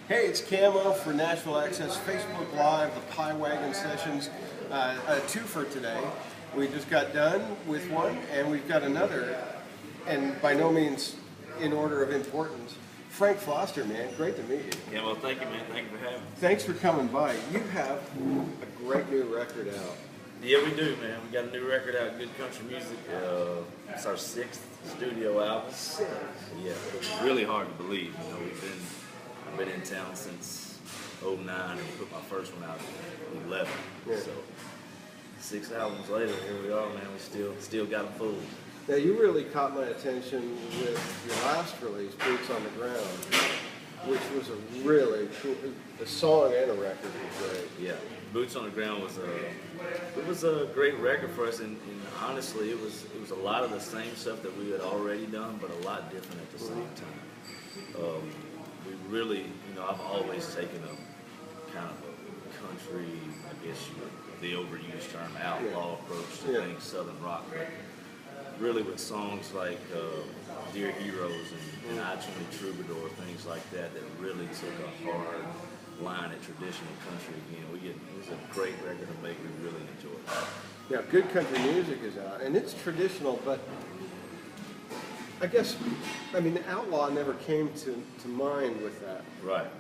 Hey, it's Camo for Nashville Access Facebook Live, the Pie Wagon sessions, a twofer today. We just got done with one, and we've got another, and by no means in order of importance. Frank Foster, man, great to meet you. Yeah, well, thank you, man. Thank you for having me. Thanks for coming by. You have a great new record out. Yeah, we do, man. We got a new record out, Good Country Music. It's our 6th studio album. Yeah, it's really hard to believe. You know, I've been in town since '09 and put my first one out in '11. Yeah. So 6 albums later, here we are, man. We still got them full. Now, you really caught my attention with your last release, Boots on the Ground, which was a really cool, a song and a record was great. Yeah, Boots on the Ground was a great record for us, and honestly, it was a lot of the same stuff that we had already done, but a lot different at the same time. We really, I've always taken a kind of a country, I guess the overused term, outlaw approach to things, Southern rock, but really with songs like Dear Heroes and I Truly Troubadour, things like that, that really took a hard line at traditional country again. It was a great record to make. We really enjoyed it. Yeah, Good Country Music is out, and it's traditional, but I guess, the outlaw never came to mind with that. Right.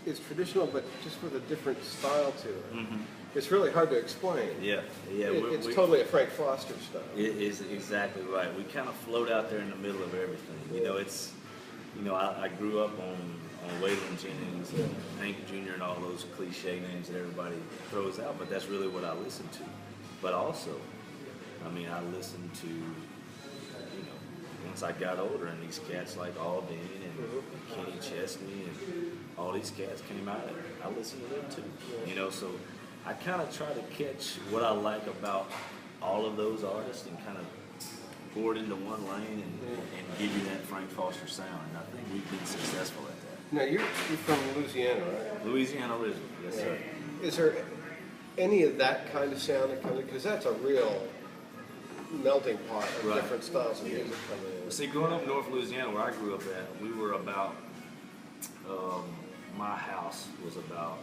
It's traditional, but just with a different style to it. Mm-hmm. It's really hard to explain. Yeah. It's totally a Frank Foster style. It is exactly right. We kind of float out there in the middle of everything. I grew up on Waylon Jennings and Hank Jr. and all those cliche names that everybody throws out, but that's really what I listen to. But also, I listened to, once I got older, and these cats like Alden and Kenny Chesney and all these cats came out, and I listened to them too. So I kind of try to catch what I like about all of those artists and kind of pour it into one lane and give you that Frank Foster sound. And I think we've been successful at that. Now, you're from Louisiana, right? Louisiana originally, yes, sir. Is there any of that kind of sound that comes in? Because that's a real melting pot of different styles of music coming in. Well, see, growing up in North Louisiana, where I grew up at, we were about, my house was about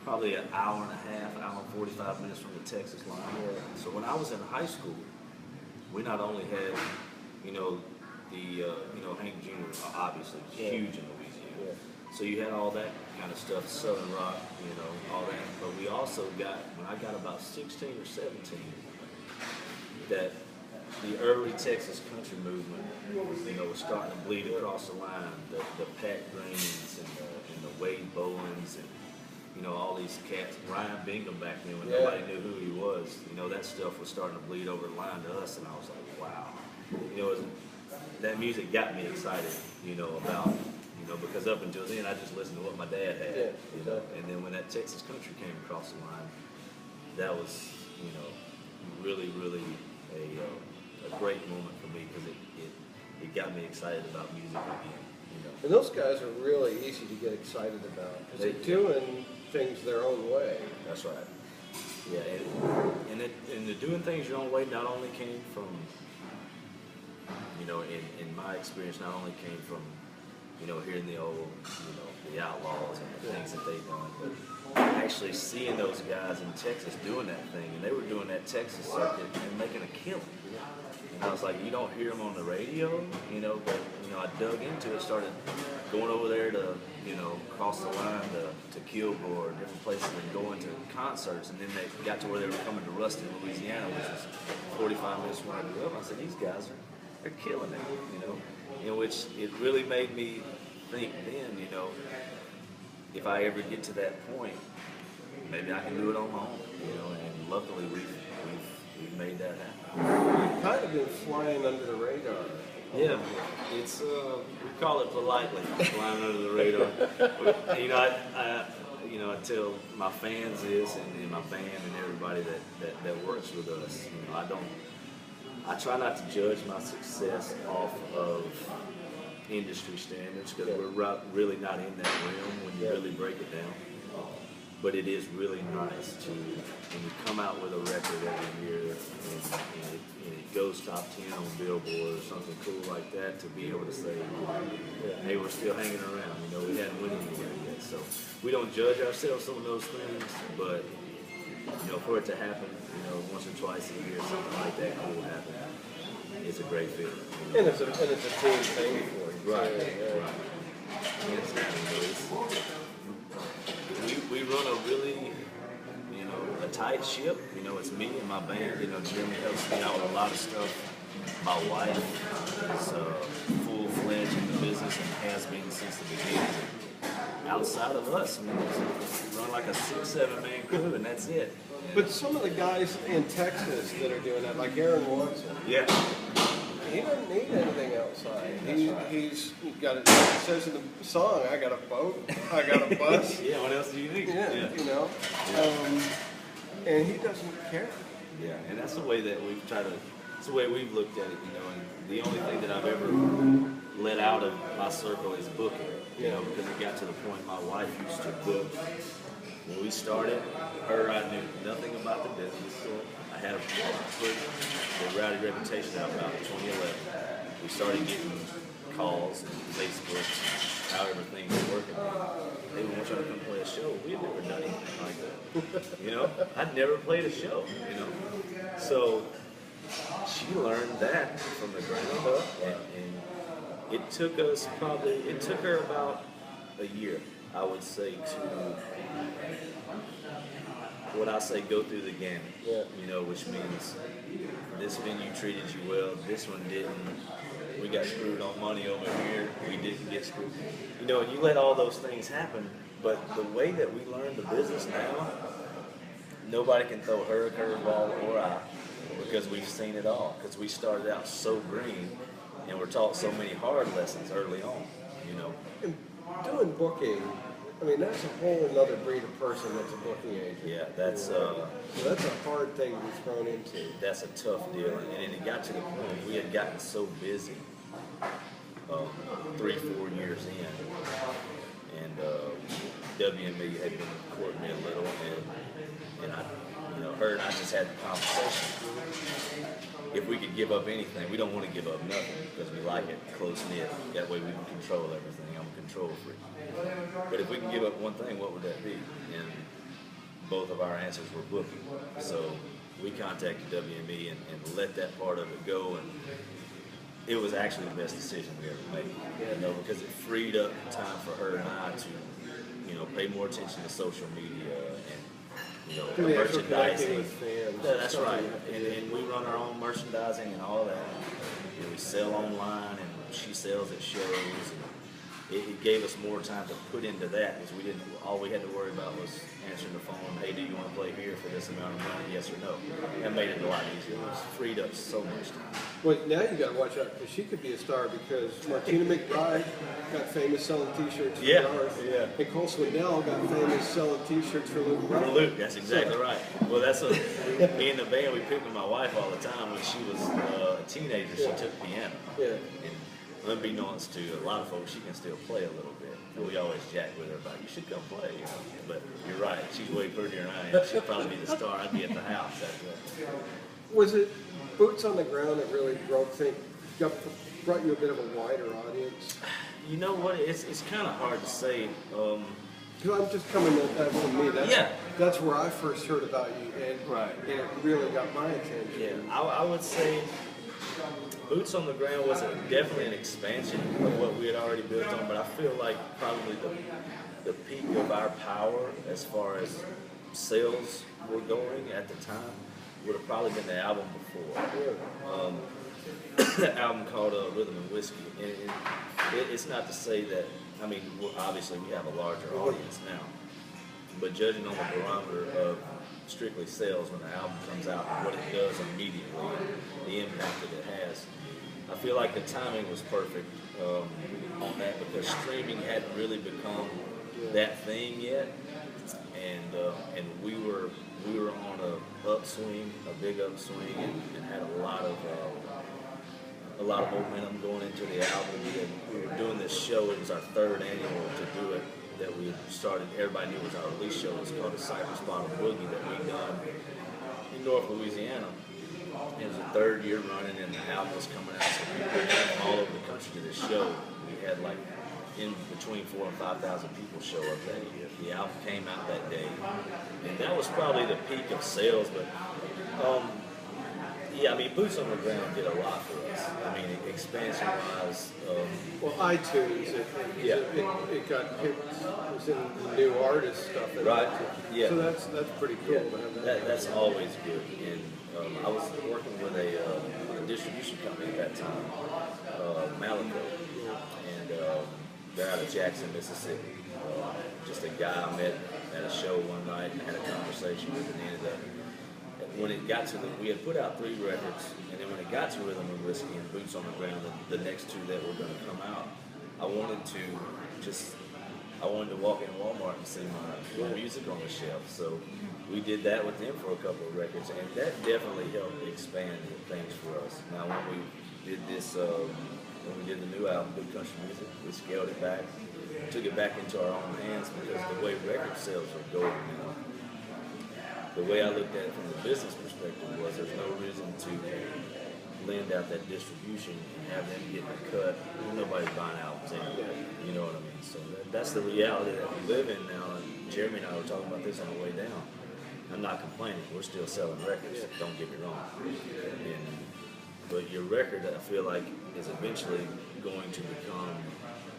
probably an hour and a half, an hour and 45 minutes from the Texas line. Yeah. So when I was in high school, we not only had, Hank Jr. obviously was huge in Louisiana. Yeah. So you had all that kind of stuff, Southern rock, all that. But we also got, when I got about 16 or 17, that the early Texas country movement, was starting to bleed across the line. The Pat Greens and the Wade Bowens and all these cats, Ryan Bingham back then when nobody knew who he was, that stuff was starting to bleed over the line to us, and I was like, wow. That music got me excited, about, because up until then I just listened to what my dad had, and then when that Texas country came across the line, that was, really, really a great moment for me, because it got me excited about music again, And those guys are really easy to get excited about, because they're doing things their own way. That's right. Yeah, and the doing things your own way not only came from, in my experience, not only came from, hearing the old, the Outlaws and the things that they've done, but actually seeing those guys in Texas doing that thing, and they were doing that Texas circuit and making a killing. And I was like, you don't hear them on the radio, but, I dug into it, started going over there to, cross the line to Kilgore, different places, and going to concerts, and then they got to where they were coming to Ruston, Louisiana, which is 45 minutes from where I grew up. I said, these guys they're killing it, in which it really made me think then, if I ever get to that point, maybe I can do it on my own, and luckily we've made that happen. You've kind of been flying under the radar. Yeah, it's we call it politely flying under the radar. I tell my fans this, and my band and everybody that works with us. I try not to judge my success off of industry standards, because we're really not in that realm when you really break it down. But it is really nice to, when you come out with a record every year and it goes top 10 on Billboard or something cool like that, to be able to say, hey, we're still hanging around. We hadn't won anywhere yet. So we don't judge ourselves on those things, but for it to happen, once or twice a year, something like that cool happen, it's a great feeling. And it's a team thing for you. Right, right. Exactly. We run a really, a tight ship. It's me and my band. Jeremy helps me out with a lot of stuff. My wife is full-fledged in the business and has been since the beginning. Outside of us, it's run like a 6-7 man crew, and that's it. But some of the guys in Texas that are doing that, like Aaron Watson, yeah, he doesn't need anything outside. He's got it. He says in the song, "I got a boat, I got a bus." Yeah, what else do you need? Yeah. And he doesn't care. Yeah, and that's the way that we've tried to. It's the way we've looked at it, And the only thing that I've ever let out of my circle is booking. Because it got to the point my wife used to book. When we started, I knew nothing about the business. I had put the Rowdy reputation out about 2011. We started getting calls and Facebook, however things were working. They would want you to come play a show. We had never done anything like that. I'd never played a show, So she learned that from the ground up, and it took her about a year, I would say, to go through the gamut. Yeah. Which means this venue treated you well, this one didn't. We got screwed on money over here, we didn't get screwed. And you let all those things happen, but the way that we learn the business now, nobody can throw her a curveball or I, because we've seen it all. Because we started out so green, and we're taught so many hard lessons early on. And doing booking, that's a whole other breed of person that's a booking agent. Yeah, that's so that's a hard thing to be thrown into. That's a tough deal, and it got to the point we had gotten so busy 3-4 years in, and WME had been courting me a little, and I, her and I just had the conversation. If we could give up anything, we don't want to give up nothing because we like it close knit. That way we can control everything. I'm a control freak. But if we can give up one thing, what would that be? And both of our answers were booking. So we contacted WME and let that part of it go, and it was actually the best decision we ever made. Because it freed up time for her and I to, pay more attention to social media and merchandising. That's right. And we run our own merchandising and all that. We sell online, and she sells at shows. And it gave us more time to put into that, because all we had to worry about was answering the phone. Hey, do you want to play here for this amount of money? Yes or no. That made it a lot easier. It was freed up so much time. Well, now you got to watch out, because she could be a star, because Martina McBride got famous selling T-shirts for Garth. Yeah. And Cole Swindell got famous selling T-shirts for Luke Bryan. For Luke, that's exactly right. Well, that's me and the band, we picked with my wife all the time. When she was a teenager, she took piano. Yeah. And unbeknownst to a lot of folks, she can still play a little bit. And we always jack with her about, you should come play, But you're right, she's way prettier than I am. She'd probably be the star. I'd be at the house. Was it boots on the ground that really brought you a bit of a wider audience? You know what? It's kind of hard to say. Because I'm just coming at that from me. That's where I first heard about you, and it really got my attention. Yeah, I would say Boots on the Ground was definitely an expansion of what we had already built on, but I feel like probably the peak of our power as far as sales were going at the time would have probably been the album before. The album called Rhythm and Whiskey. And it's not to say that, obviously we have a larger audience now, but judging on the barometer of strictly sales when the album comes out and what it does immediately, the impact that it has, I feel like the timing was perfect on that, because streaming hadn't really become that thing yet, and we were on a upswing, a big upswing, and had a lot of momentum going into the album. We were doing this show. It was our third annual to do it that we started, everybody knew was our release show. It's called the Cypress Bottom Boogie that we done in North Louisiana. It was the third year running, and the album was coming out. So people came all over the country to this show. We had like in between 4,000 and 5,000 people show up that year. The album came out that day, and that was probably the peak of sales. But yeah, I mean, Boots on the Ground did a lot for us. I mean, expansion-wise. Well, iTunes, it got picked. It was in the new artist stuff. Right. Yeah. So that's pretty cool to have that. That's always good. And I was working with a distribution company at that time, Malico, and they're out of Jackson, Mississippi. Just a guy I met at a show one night and had a conversation with, and ended up. When it got to we had put out 3 records, and then when it got to Rhythm and Whiskey and Boots on the Ground, the next 2 that were going to come out, I wanted to walk in Walmart and see my music on the shelf. So we did that with them for a couple of records, and that definitely helped expand things for us. Now when we did this, when we did the new album, Good Country Music, we scaled it back, took it back into our own hands, because the way record sales are going now, the way I looked at it from the business perspective was there's no reason to lend out that distribution and have them getting a cut. Nobody's buying albums anyway. You know what I mean? So that's the reality that we live in now. And Jeremy and I were talking about this on the way down. I'm not complaining. We're still selling records. Don't get me wrong. But your record, I feel like, is eventually going to become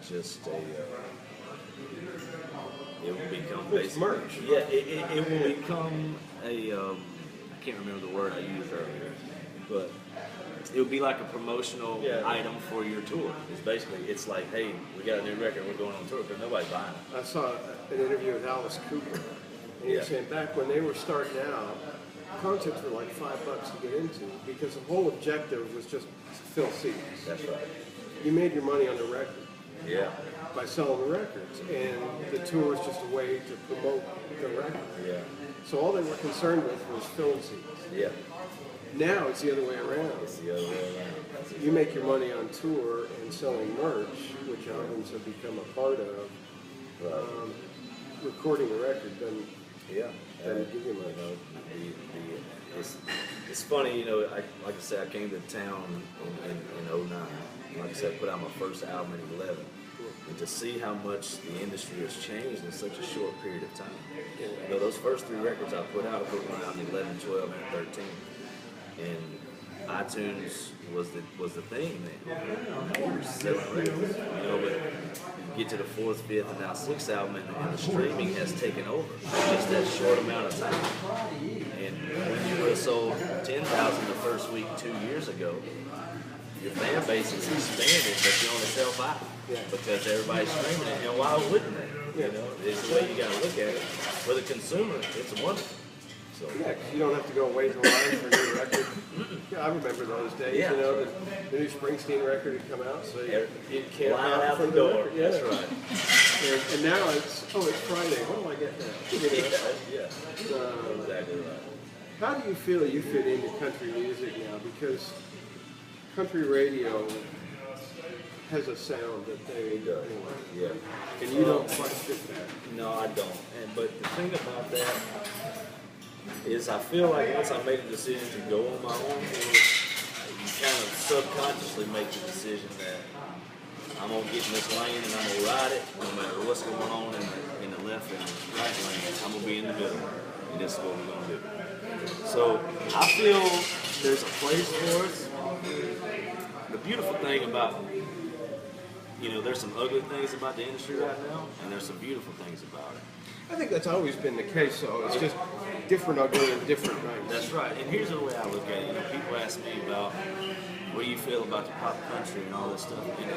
just a... it will become basically merch. Yeah, it will become a I can't remember the word I used earlier, but it would be like a promotional item for your tour. It's like, hey, we got a new record, we're going on tour, but nobody's buying it. I saw an interview with Alice Cooper, and he was saying back when they were starting out, concerts were like $5 to get into, because the whole objective was just to fill seats. That's right. You made your money on the record. Yeah. By selling the records, and the tour was just a way to promote the record. Yeah. So all they were concerned with was filling seats. Yeah. Now it's the other way around. It's the other way around. You make your money on tour and selling merch, which albums have become a part of. Right. Recording a record doesn't give you much. You know, it's funny, you know, like I said, I came to town in 09. Like I said, I put out my first album in 11. And to see how much the industry has changed in such a short period of time. You know, those first 3 records I put out, I put one out in 11, 12, and 13. And iTunes was the thing then. We were selling records, you know, but you get to the 4th, 5th, and now 6th album, and the streaming has taken over in just that short amount of time. And when you would have sold 10,000 the first week 2 years ago, your fan base is expanded, but you only sell 5 because everybody's streaming it. And why wouldn't they? You know, it's the way you got to look at it. For the consumer, it's wonderful. So yeah, 'cause you don't have to go wait in line for a new record. Yeah, I remember those days. Yeah, you know, the new Springsteen record had come out, so you can't line out the door. Yeah. That's right. And now it's Friday. What do I get now? You know? Exactly right. How do you feel you fit into country music now? Because country radio has a sound that they do. Yeah. And you don't quite fit that. No, I don't. But the thing about that is I feel like once I made a decision to go on my own, you kind of subconsciously make the decision that I'm going to get in this lane and I'm going to ride it no matter what's going on in the left and right lane. I'm going to be in the middle, and this is what we're going to do. So I feel there's a place for us. The beautiful thing about, you know, there's some ugly things about the industry right now, and there's some beautiful things about it. I think that's always been the case, though. It's just different ugly and different nights. That's right. And here's the way I look at it. You know, people ask me about what do you feel about the pop country and all this stuff. And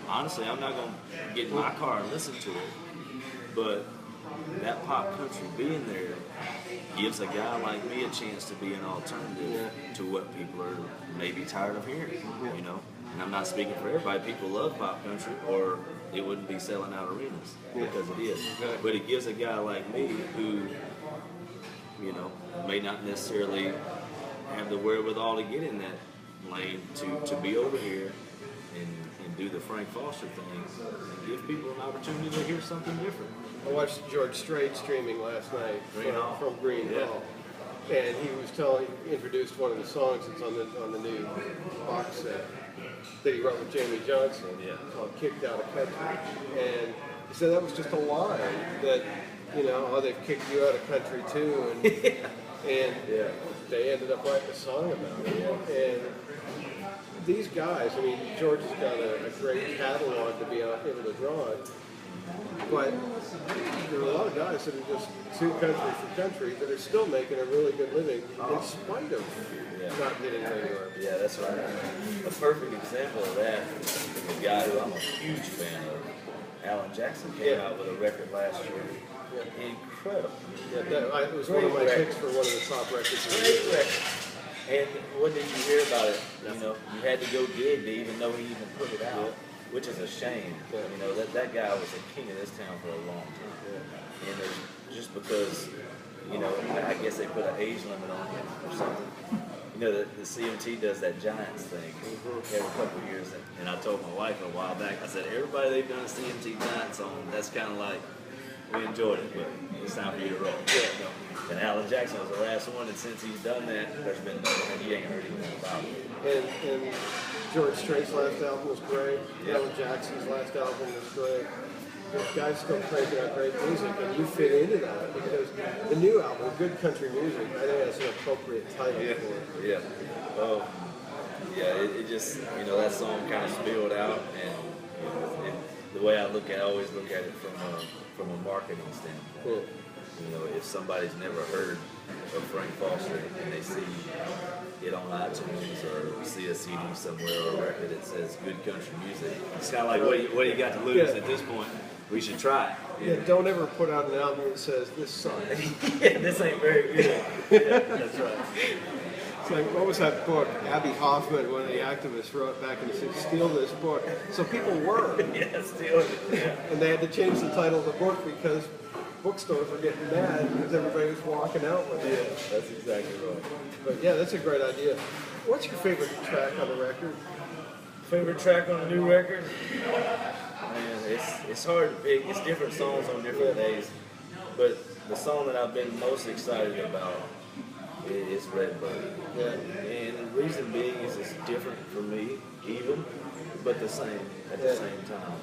honestly, I'm not going to get in my car and listen to it. But that pop country being there gives a guy like me a chance to be an alternative to what people are maybe tired of hearing, you know? And I'm not speaking for everybody. People love pop country, or it wouldn't be selling out arenas, because it is. But it gives a guy like me who, you know, may not necessarily have the wherewithal to get in that lane to be over here and do the Frank Foster thing and give people an opportunity to hear something different. I watched George Strait streaming last night from Green Hill, and he introduced one of the songs that's on the new box set that he wrote with Jamie Johnson called "Kicked Out of Country," and he said that was just a line that, they've kicked you out of country too, and they ended up writing a song about it. And these guys, I mean, George has got a great catalog to be able to draw it, but there are a lot of guys that are just sue country for country that are still making a really good living in spite of not getting anywhere. Yeah, that's right. A perfect example of that is a guy who I'm a huge fan of. Alan Jackson came out with a record last year. Incredible. Yeah, it was one of my picks for one of the top records. Great record. And what did you hear about it? You had to go dig to even know he even put it out, which is a shame. That guy was the king of this town for a long time. And just because, I guess they put an age limit on him or something. The CMT does that Giants thing every couple of years. And I told my wife a while back, I said, everybody they've done a CMT Giants on, that's kind of like, we enjoyed it, but it's time for you to roll. And Alan Jackson was the last one, and since he's done that, there's been nothing, and you ain't heard anything about it. And George Strait's last album was great. Alan Jackson's last album was great. Those guys still cranking out great music, and you fit into that because the new album, Good Country Music, I think that's an appropriate title for it. Yeah. Oh, yeah. It just, that song kind of spilled out, and the way I always look at it from a marketing standpoint. If somebody's never heard of Frank Foster and they see it on iTunes or see a CD somewhere or a record that says Good Country Music, it's kind of like, what do you got to lose at this point? We should try it. Yeah, don't ever put out an album that says this sucks. This ain't very good. That's right. It's like, what was that book? Abby Hoffman, one of the activists, wrote back in the 60s, steal this book. So people were. Steal it. Yeah. And they had to change the title of the book because bookstores were getting mad because everybody was walking out with it. Yeah, that's exactly right. But yeah, that's a great idea. What's your favorite track on the record? Favorite track on the new record? Man, it's hard to pick. It's different songs on different days. But the song that I've been most excited about is Redbird. Yeah. And the reason being is it's different for me, even, but the same at the same time.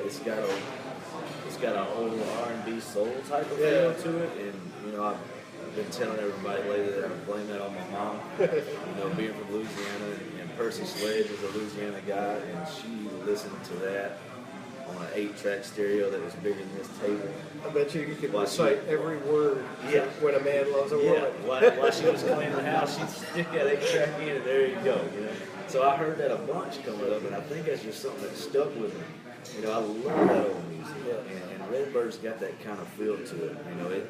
It's got an old R&B soul type of feel to it, and I've been telling everybody lately that I blame that on my mom. Being from Louisiana, and Percy Sledge is a Louisiana guy, and she listened to that on an 8-track stereo that was bigger than this table. I bet you could recite every word when a man loves a woman. While she was cleaning the house, she'd stick that 8-track in, and there you go. So I heard that a bunch coming up, and I think that's just something that stuck with me. I love that old music, and Redbird's got that kind of feel to it.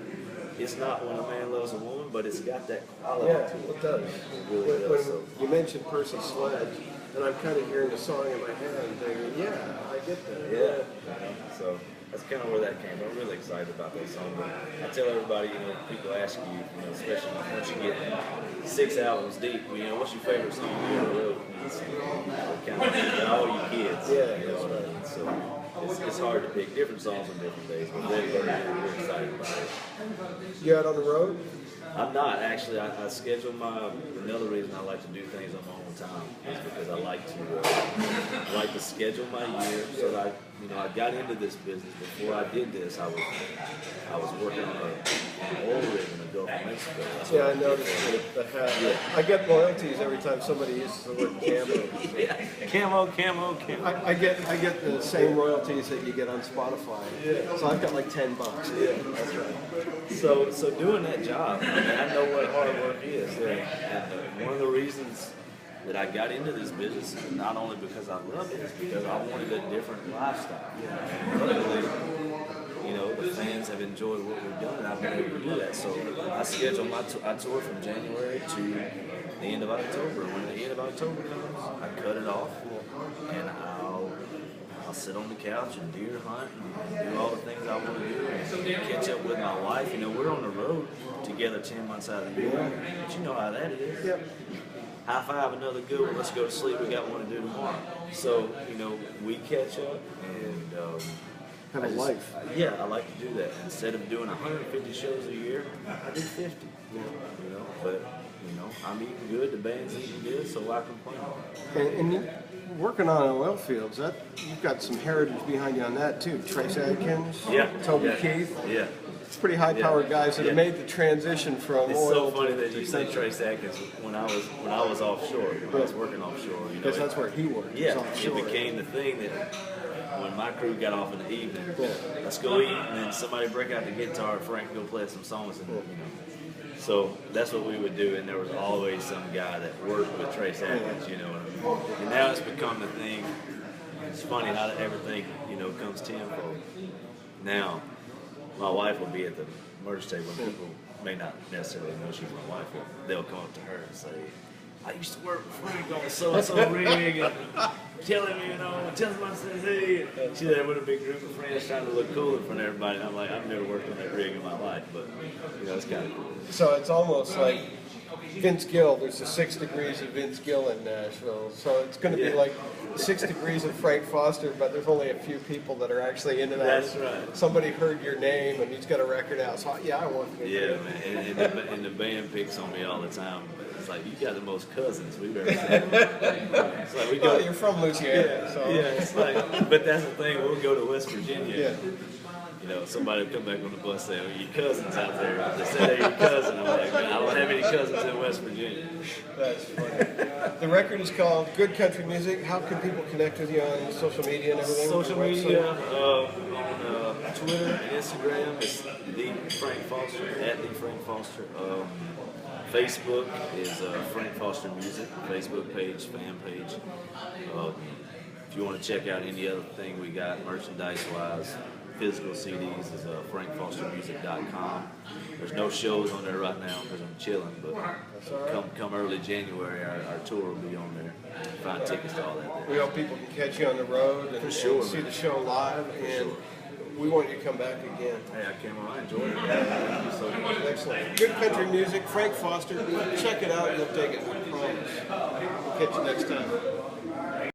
It's not When a Man Loves a Woman, but it's got that quality to it. It does. It really does. When you mentioned Percy Sledge, and I'm kind of hearing the song in my head and thinking, I get that. Yeah. So that's kind of where that came from. I'm really excited about that song. But I tell everybody, people ask you, especially once you get 6 albums deep, what's your favorite song you ever wrote? Kind of all you kids. That's right. So it's hard to pick different songs on different days, but we're excited about it. You out on the road? I'm not actually. I schedule another reason I like to do things on my own time is because I like to schedule my year so that I got into this business. Before I did this, I was working on an oil rig in the Gulf of Mexico. I noticed the hat. I get loyalties every time somebody uses the word camo. Camo. I get the same royalties that you get on Spotify. So I've got like $10. That's right. So doing that job, I know what hard work is. And one of the reasons that I got into this business, not only because I love it, is because I wanted a different lifestyle. Luckily, the fans have enjoyed what we've done, and I've been able to do that. So I schedule I tour from January to the end of October. When the end of October comes, I cut it off, and I'll sit on the couch and deer hunt and do all the things I want to do and catch up with my wife. We're on the road together 10 months out of the year, but you know how that is. high five, another good one. Let's go to sleep. We got one to do tomorrow. So we catch up and Have a life. Yeah, I like to do that. Instead of doing 150 shows a year, I do 50. But I'm eating good. The band's eating good, so why complain? And you working on oil fields, that you've got some heritage behind you on that too. Trace Adkins, Toby Keith. Yeah. It's pretty high-powered guys that have made the transition from It's oil. so funny that you say Trace Adkins. When I was offshore, when I was working offshore, Because that's where he worked. Yeah, offshore. it became the thing that when my crew got off in the evening, let's go eat, and then somebody break out the guitar, Frank go play some songs, and So that's what we would do, and there was always some guy that worked with Trace Adkins, And now it's become the thing. It's funny how everything, comes tenfold. Now, my wife will be at the merch table, and people may not necessarily know she's my wife, but they'll come up to her and say, I used to work with Frank on so-and-so rig, and tell him I said, hey. She's there with a big group of friends trying to look cool in front of everybody. And I'm like, I've never worked on that rig in my life, but, it's kind of cool. So it's almost like Vince Gill. There's the 6 degrees of Vince Gill in Nashville. So it's going to be like 6 degrees of Frank Foster, but there's only a few people that are actually into that. That's right. Somebody heard your name and he's got a record out. So I want to. Yeah, man. And the band picks on me all the time. It's like, you got the most cousins we've ever had. It's like we go. You're from Louisiana. So. Yeah, it's like, but that's the thing. We'll go to West Virginia. Yeah. Somebody will come back on the bus and say, "Oh, your cousins out there." They say they're your cousin. I'm like, I don't have any cousins in West Virginia. That's funny. The record is called Good Country Music. How can people connect with you on social media and everything? Social media, on Twitter and Instagram, it's the Frank Foster, at the Frank Foster. Facebook is Frank Foster Music, Facebook page, fan page. If you want to check out any other thing we got merchandise-wise, physical CDs is frankfostermusic.com. There's no shows on there right now because I'm chilling, but come early January, our tour will be on there. Find tickets to all that. We hope people can catch you on the road and see the show live, and we want you to come back again. Hey, I came on. I enjoyed it. Thank you so much. Excellent. Good country music, Frank Foster. Check it out, you'll dig it. I promise. We'll catch you next time.